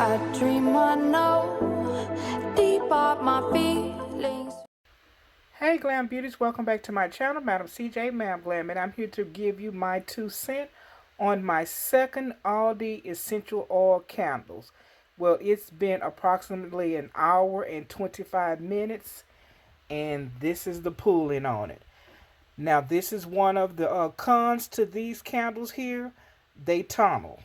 I dream I know deep up my feelings. Hey Glam Beauties, welcome back to my channel, Madam CJ Ma'am Glam, and I'm here to give you my 2 cents on my second Aldi essential oil candles. Well, it's been approximately an hour and 25 minutes, and this is the pooling on it. Now, this is one of the cons to these candles here. They tunnel.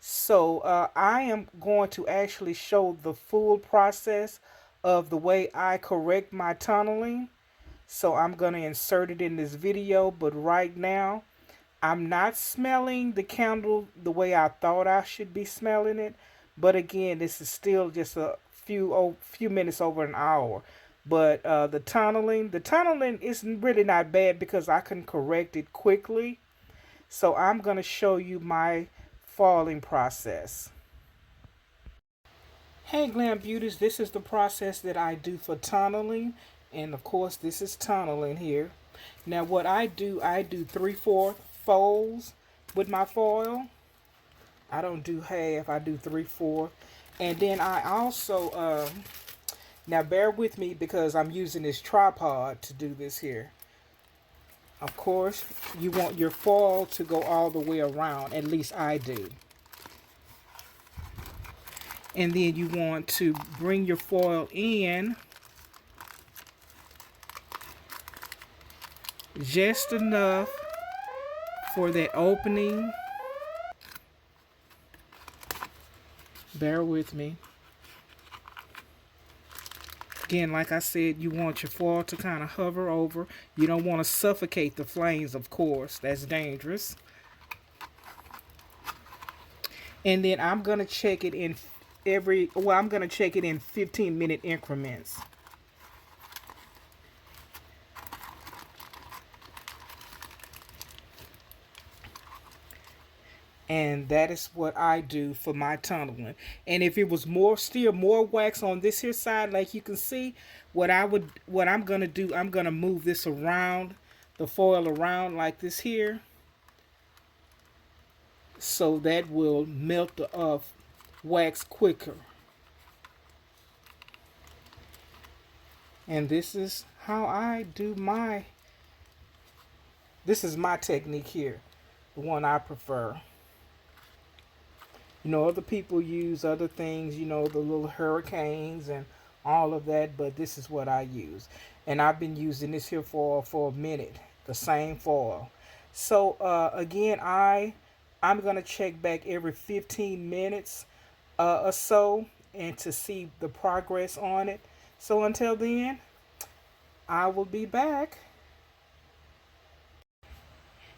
So I am going to actually show the full process of the way I correct my tunneling. So I'm going to insert it in this video, but right now I'm not smelling the candle the way I thought I should be smelling it. But again, this is still just a few minutes over an hour. But the tunneling is really not bad because I can correct it quickly. So I'm going to show you my falling process. Hey Glam Beauties, this is the process that I do for tunneling. And of course, this is tunneling here. Now what I do 3/4 folds with my foil. I don't do half, I do 3/4. And then I also, now bear with me because I'm using this tripod to do this here. Of course, you want your foil to go all the way around, at least I do. And then you want to bring your foil in just enough for that opening. Bear with me. Again, like I said, you want your foil to kind of hover over. You don't want to suffocate the flames, of course. That's dangerous. And then I'm going to check it in I'm going to check it in 15-minute increments. And that is what I do for my tunneling. And if it was still more wax on this here side, like you can see, what I'm gonna do, I'm gonna move this around, the foil around like this here, so that will melt the wax quicker. And this is how I do this is my technique here, the one I prefer. You know, other people use other things, you know, the little hurricanes and all of that, but this is what I use. And I've been using this here for a minute, the same foil. So again, I'm going to check back every 15 minutes or so and to see the progress on it. So until then, I will be back.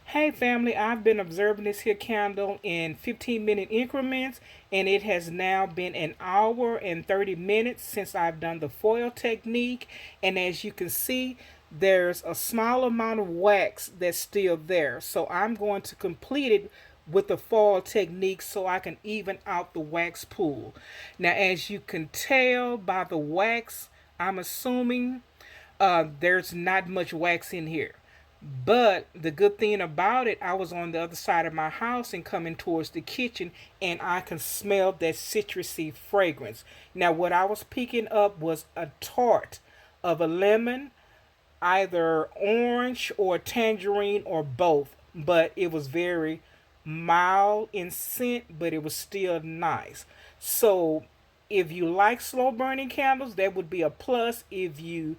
Hey family, I've been observing this here candle in 15-minute increments, and it has now been an hour and 30 minutes since I've done the foil technique. And as you can see, there's a small amount of wax that's still there. So I'm going to complete it with the foil technique so I can even out the wax pool. Now, as you can tell by the wax, I'm assuming there's not much wax in here. But the good thing about it, I was on the other side of my house and coming towards the kitchen, and I can smell that citrusy fragrance. Now, what I was picking up was a tart of a lemon, either orange or tangerine or both. But it was very mild in scent, but it was still nice. So if you like slow burning candles, that would be a plus. If you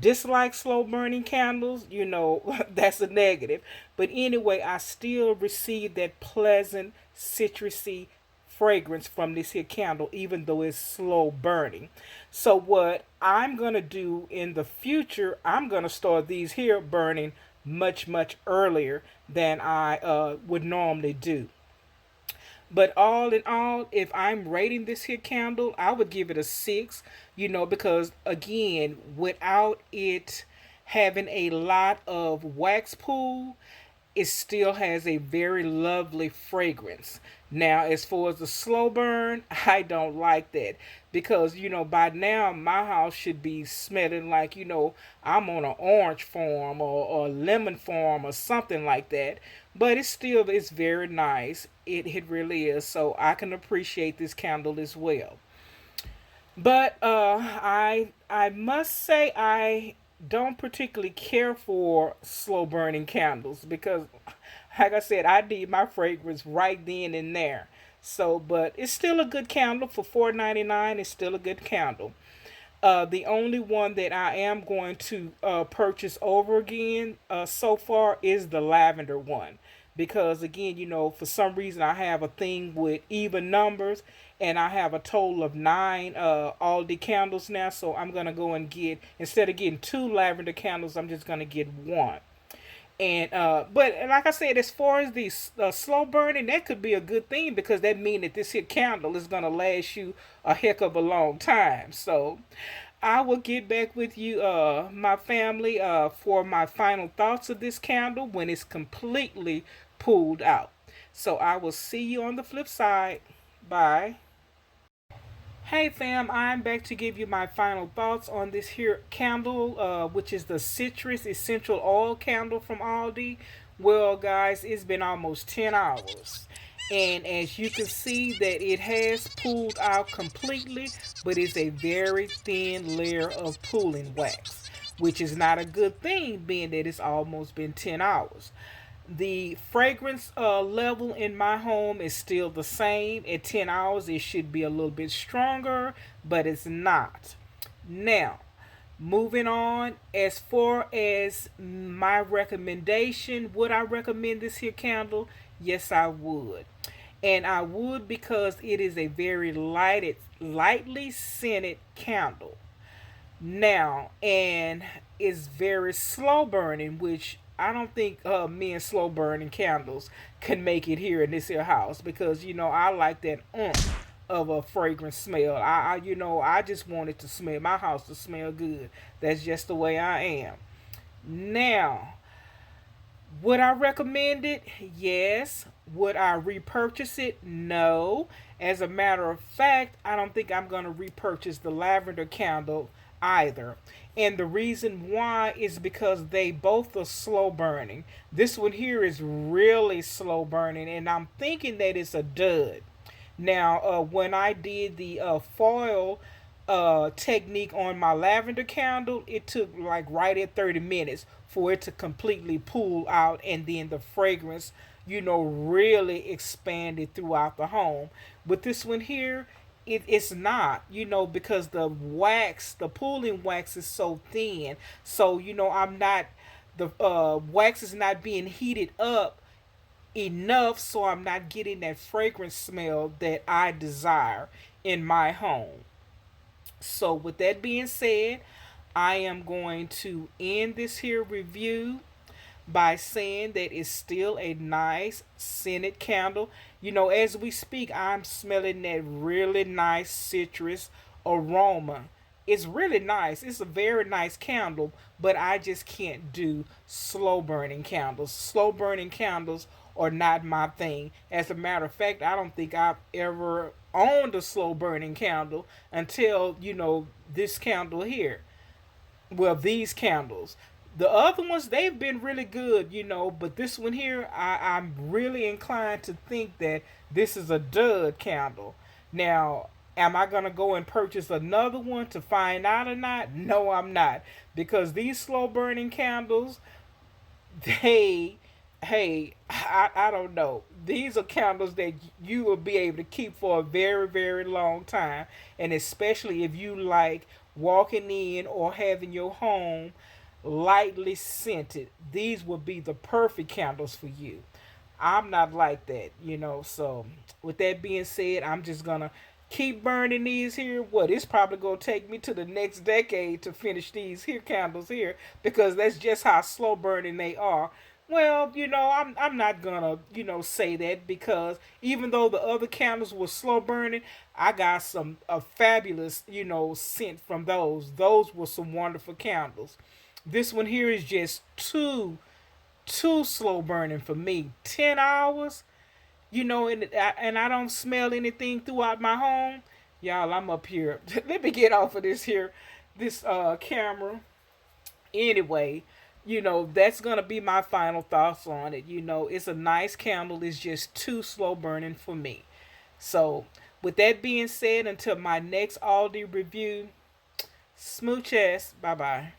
dislike slow burning candles, you know, that's a negative. But anyway, I still received that pleasant citrusy fragrance from this here candle, even though it's slow burning. So what I'm going to do in the future, I'm going to start these here burning much earlier than I would normally do. But all in all, if I'm rating this here candle, I would give it a 6, you know, because again, without it having a lot of wax pool, it still has a very lovely fragrance. Now, as far as the slow burn, I don't like that because, you know, by now my house should be smelling like, you know, I'm on an orange farm or a lemon farm or something like that. but it's very nice. It really is. So I can appreciate this candle as well. But I must say I don't particularly care for slow burning candles because, like I said, I need my fragrance right then and there. So, but it's still a good candle for $4.99. It's still a good candle. The only one that I am going to purchase over again so far is the lavender one. Because again, for some reason I have a thing with even numbers, and I have a total of nine Aldi candles now. So I'm gonna go and get, instead of getting two lavender candles, I'm just gonna get one. And but like I said, as far as the slow burning, that could be a good thing because that means that this here candle is gonna last you a heck of a long time. So I will get back with you, my family, for my final thoughts of this candle when it's completely pulled out. So I will see you on the flip side. Bye. Hey fam, I'm back to give you my final thoughts on this here candle, which is the Citrus Essential Oil Candle from Aldi. Well, guys, it's been almost 10 hours. And as you can see that it has pulled out completely, but it's a very thin layer of pooling wax, which is not a good thing being that it's almost been 10 hours. The fragrance level in my home is still the same. At 10 hours, it should be a little bit stronger, but it's not. Now, moving on, as far as my recommendation, would I recommend this here candle? Yes, I would. And I would because it is a very lightly scented candle. Now, and it's very slow burning, which I don't think me and slow burning candles can make it here in this here house because I like that of a fragrant smell. I just want it to smell, my house to smell good. That's just the way I am. Now, would I recommend it? Yes. Would I repurchase it? No. As a matter of fact, I don't think I'm going to repurchase the lavender candle either. And the reason why is because they both are slow burning. This one here is really slow burning, and I'm thinking that it's a dud. Now, when I did the foil technique on my lavender candle, it took like right at 30 minutes for it to completely pull out, and then the fragrance, really expanded throughout the home. With this one here, it's not, because the pooling wax is so thin. So, I'm not, the wax is not being heated up enough, so I'm not getting that fragrance smell that I desire in my home. So, with that being said, I am going to end this here review by saying that it's still a nice scented candle. As we speak, I'm smelling that really nice citrus aroma. It's really nice. It's a very nice candle, but I just can't do slow burning candles. Slow burning candles are not my thing. As a matter of fact, I don't think I've ever owned a slow burning candle until, this candle here. Well, these candles. The other ones, they've been really good, but this one here, I'm really inclined to think that this is a dud candle. Now, am I going to go and purchase another one to find out or not? No, I'm not. Because these slow burning candles, they, hey, I don't know. These are candles that you will be able to keep for a very, very long time. And especially if you like walking in or having your home lightly scented, these would be the perfect candles for you. I'm not like that, So, with that being said, I'm just gonna keep burning these here. What, it's probably gonna take me to the next decade to finish these here candles here because that's just how slow burning they are. Well, I'm not gonna, say that because even though the other candles were slow burning, I got some a fabulous, scent from those. Those were some wonderful candles. This one here is just too slow burning for me. 10 hours, and I don't smell anything throughout my home. Y'all, I'm up here. Let me get off of this camera. Anyway, That's going to be my final thoughts on it. It's a nice candle. It's just too slow burning for me. So, with that being said, until my next Aldi review, smooches. Bye bye.